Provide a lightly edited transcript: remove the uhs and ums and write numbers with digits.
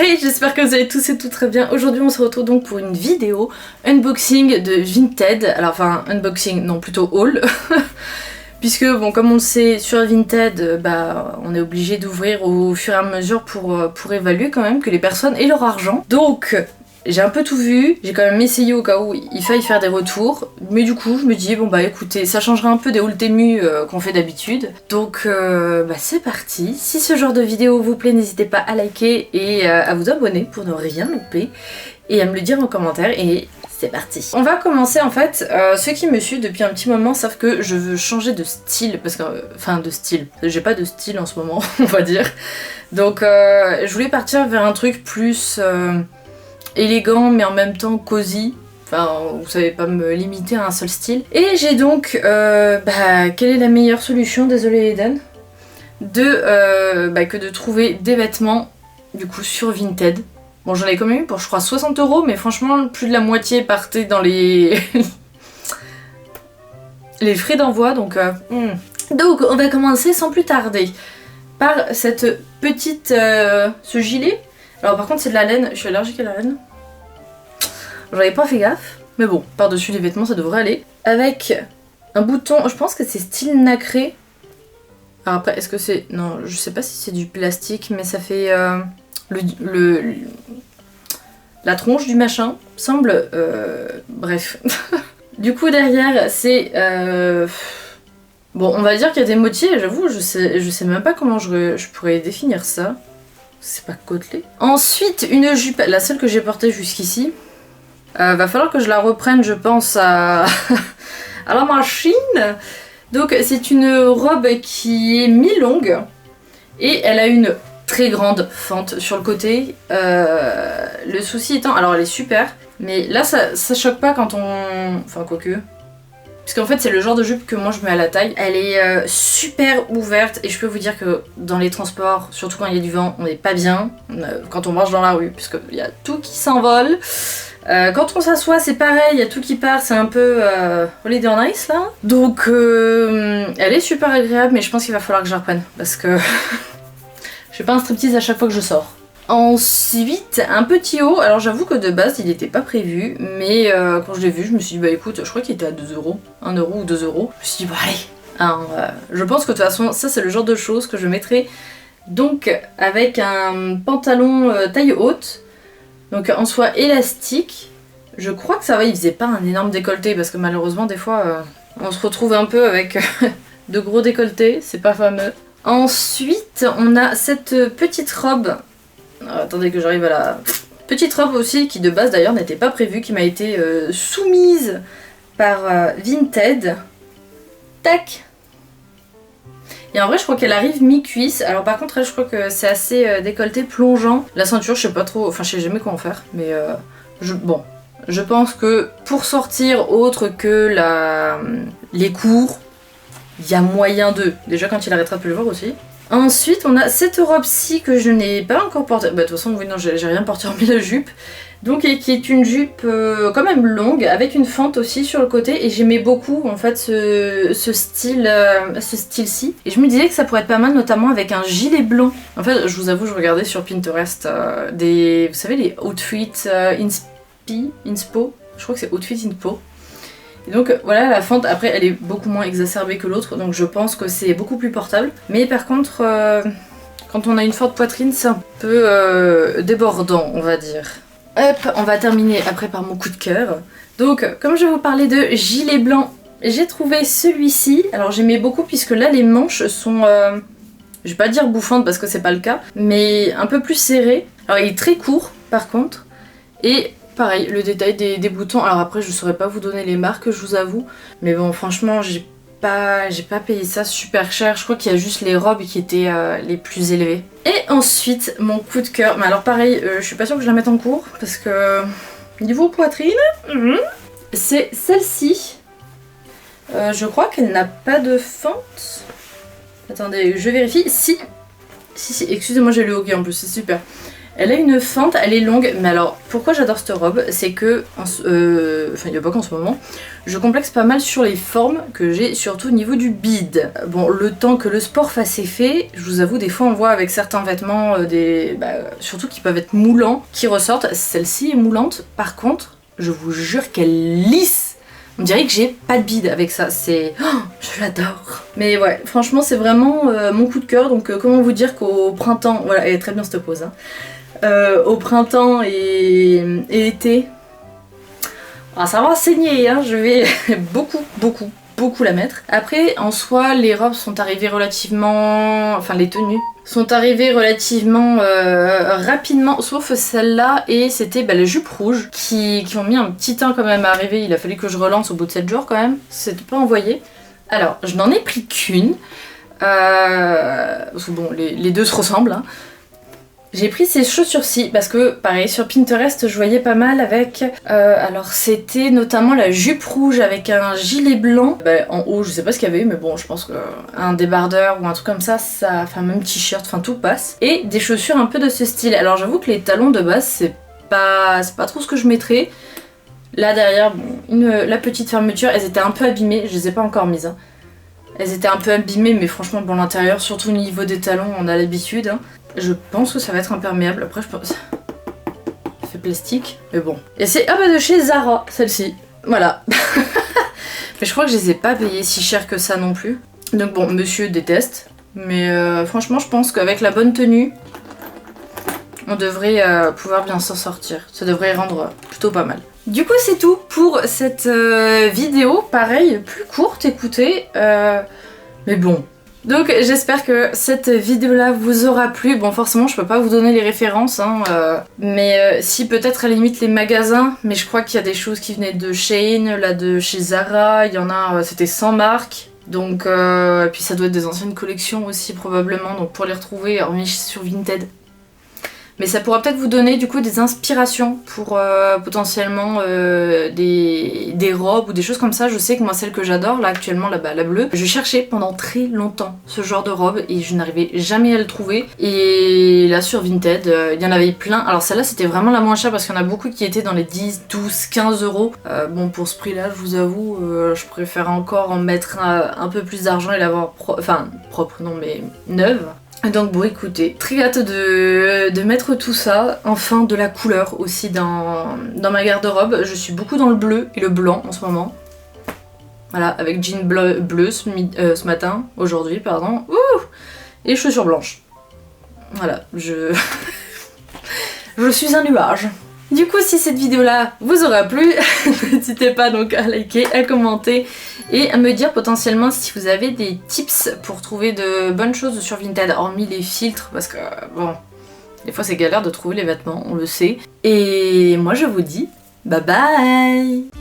Hey, j'espère que vous allez tous et toutes très bien. Aujourd'hui on se retrouve donc pour une vidéo unboxing de Vinted. Alors enfin unboxing, non plutôt haul. Puisque bon, comme on le sait, sur Vinted, on est obligé d'ouvrir au fur et à mesure pour évaluer quand même que les personnes aient leur argent. Donc j'ai un peu tout vu, j'ai quand même essayé au cas où il faille faire des retours, mais du coup je me dis bon bah écoutez, ça changera un peu des hauls Temu qu'on fait d'habitude. Donc c'est parti. Si ce genre de vidéo vous plaît, n'hésitez pas à liker et à vous abonner pour ne rien louper et à me le dire en commentaire et c'est parti. On va commencer en fait, ceux qui me suivent depuis un petit moment savent que je veux changer de style, parce que, j'ai pas de style en ce moment on va dire. Donc je voulais partir vers un truc plus élégant mais en même temps cosy. Enfin, vous savez pas me limiter à un seul style. Et j'ai donc, quelle est la meilleure solution, désolé Eden, que de trouver des vêtements du coup sur Vinted. Bon, j'en ai quand même eu pour je crois 60 €, mais franchement plus de la moitié partait dans les les frais d'envoi, donc Donc on va commencer sans plus tarder par cette petite ce gilet. Alors par contre c'est de la laine, je suis allergique à la laine. J'avais pas fait gaffe, mais bon, par-dessus les vêtements ça devrait aller. Avec un bouton, je pense que c'est style nacré. Alors après, est-ce que c'est... Non, je sais pas si c'est du plastique, mais ça fait... la tronche du machin semble... bref. Du coup derrière c'est... Bon, on va dire qu'il y a des motifs, j'avoue, je sais même pas comment je pourrais définir ça. C'est pas côtelé. Ensuite, une jupe, la seule que j'ai portée jusqu'ici. Va falloir que je la reprenne, je pense, à la machine. Donc c'est une robe qui est mi-longue et elle a une très grande fente sur le côté. Le souci étant, alors elle est super, mais là ça choque pas quand on... Enfin quoique... Puisqu'en fait c'est le genre de jupe que moi je mets à la taille. Elle est super ouverte et je peux vous dire que dans les transports, surtout quand il y a du vent, on n'est pas bien. Quand on marche dans la rue, puisqu'il y a tout qui s'envole. Quand on s'assoit c'est pareil, il y a tout qui part, c'est un peu holiday on ice là. Donc elle est super agréable, mais je pense qu'il va falloir que je la reprenne parce que je fais pas un striptease à chaque fois que je sors. Ensuite, un petit haut, alors j'avoue que de base il n'était pas prévu, mais quand je l'ai vu je me suis dit bah écoute, je crois qu'il était à 2 €, 1 € ou 2 €. Je me suis dit bah allez, hein, je pense que de toute façon ça c'est le genre de choses que je mettrai donc avec un pantalon taille haute. Donc en soie élastique, je crois que ça va, il faisait pas un énorme décolleté parce que malheureusement des fois on se retrouve un peu avec de gros décolletés, c'est pas fameux. Ensuite on a cette petite robe, attendez que j'arrive à la... Petite robe aussi qui de base d'ailleurs n'était pas prévue, qui m'a été soumise par Vinted. Tac. Et en vrai je crois qu'elle arrive mi-cuisse, alors par contre elle je crois que c'est assez décolleté plongeant. La ceinture je sais pas trop, enfin je sais jamais quoi en faire, mais je pense que pour sortir autre que les cours, il y a moyen de... Déjà quand il arrêtera de pleuvoir aussi. Ensuite on a cette robe-ci que je n'ai pas encore portée, de toute façon oui non j'ai rien porté hormis la jupe. Donc qui est une jupe quand même longue avec une fente aussi sur le côté et j'aimais beaucoup en fait ce style-ci et je me disais que ça pourrait être pas mal notamment avec un gilet blanc. En fait je vous avoue je regardais sur Pinterest vous savez les outfits inspo, je crois que c'est outfit inspo. Et donc voilà la fente après elle est beaucoup moins exacerbée que l'autre donc je pense que c'est beaucoup plus portable. Mais par contre quand on a une forte poitrine c'est un peu débordant on va dire. Hop, on va terminer après par mon coup de cœur. Donc, comme je vais vous parlais de gilet blanc, j'ai trouvé celui-ci. Alors j'aimais beaucoup puisque là les manches sont, je vais pas dire bouffantes parce que c'est pas le cas, mais un peu plus serrées. Alors il est très court par contre. Et pareil, le détail des boutons. Alors après je saurais pas vous donner les marques, je vous avoue. Mais bon franchement j'ai pas payé ça super cher, je crois qu'il y a juste les robes qui étaient les plus élevées. Et ensuite mon coup de cœur, mais alors pareil je suis pas sûre que je la mette en cours parce que niveau poitrine, c'est celle-ci. Je crois qu'elle n'a pas de fente. Attendez, je vérifie. Si, excusez-moi j'ai le hockey en plus, c'est super. Elle a une fente, elle est longue, mais alors pourquoi j'adore cette robe, c'est que, enfin il n'y a pas qu'en ce moment, je complexe pas mal sur les formes que j'ai, surtout au niveau du bide. Bon, le temps que le sport fasse effet, je vous avoue, des fois on voit avec certains vêtements, surtout qui peuvent être moulants, qui ressortent. Celle-ci est moulante, par contre, je vous jure qu'elle lisse. On dirait que j'ai pas de bide avec ça, c'est... Oh, je l'adore. Mais ouais, franchement c'est vraiment mon coup de cœur, donc comment vous dire qu'au printemps... Voilà, elle est très bien cette pose, hein. Au printemps et été, ça va saigner, hein, je vais beaucoup la mettre. Après, en soi, les robes sont arrivées relativement... Enfin, les tenues sont arrivées relativement rapidement, sauf celle-là, et c'était les jupes rouges qui ont mis un petit temps quand même à arriver. Il a fallu que je relance au bout de 7 jours quand même, c'était pas envoyé. Alors, je n'en ai pris qu'une, parce que bon, les deux se ressemblent, hein. J'ai pris ces chaussures-ci parce que, pareil, sur Pinterest, je voyais pas mal avec... alors, c'était notamment la jupe rouge avec un gilet blanc. En haut, je sais pas ce qu'il y avait, mais bon, je pense qu'un débardeur ou un truc comme ça, enfin, même t-shirt, enfin, tout passe. Et des chaussures un peu de ce style. Alors, j'avoue que les talons de base, c'est pas trop ce que je mettrais. Là, derrière, bon, la petite fermeture, elles étaient un peu abîmées. Je les ai pas encore mises, hein. Elles étaient un peu abîmées, mais franchement, bon, l'intérieur, surtout au niveau des talons, on a l'habitude, hein. Je pense que ça va être imperméable, après je pense... Ça fait plastique, mais bon. Et c'est de chez Zara, celle-ci. Voilà. Mais je crois que je les ai pas payées si cher que ça non plus. Donc bon, monsieur déteste. Mais franchement, je pense qu'avec la bonne tenue, on devrait pouvoir bien s'en sortir. Ça devrait rendre plutôt pas mal. Du coup, c'est tout pour cette vidéo. Pareil, plus courte, écoutez. Mais bon... Donc j'espère que cette vidéo là vous aura plu. Bon forcément je peux pas vous donner les références hein, mais si peut-être à la limite les magasins, mais je crois qu'il y a des choses qui venaient de Shein, là de chez Zara, il y en a, c'était sans marque. Donc et puis ça doit être des anciennes collections aussi probablement, donc pour les retrouver hormis sur Vinted. Mais ça pourra peut-être vous donner du coup des inspirations pour potentiellement des robes ou des choses comme ça. Je sais que moi celle que j'adore là actuellement, la bleue, je cherchais pendant très longtemps ce genre de robe et je n'arrivais jamais à le trouver. Et là sur Vinted, il y en avait plein. Alors celle-là c'était vraiment la moins chère parce qu'il y en a beaucoup qui étaient dans les 10, 12, 15 euros. Bon pour ce prix là je vous avoue, je préfère encore en mettre un peu plus d'argent et l'avoir propre non mais neuve. Donc bon écoutez, très hâte de mettre tout ça, enfin de la couleur aussi dans ma garde-robe. Je suis beaucoup dans le bleu et le blanc en ce moment. Voilà, avec jean bleu ce matin, aujourd'hui pardon. Ouh, et chaussures blanches. Voilà, je suis un nuage. Du coup, si cette vidéo-là vous aura plu, n'hésitez pas donc à liker, à commenter et à me dire potentiellement si vous avez des tips pour trouver de bonnes choses sur Vinted, hormis les filtres, parce que bon, des fois c'est galère de trouver les vêtements, on le sait. Et moi je vous dis bye bye!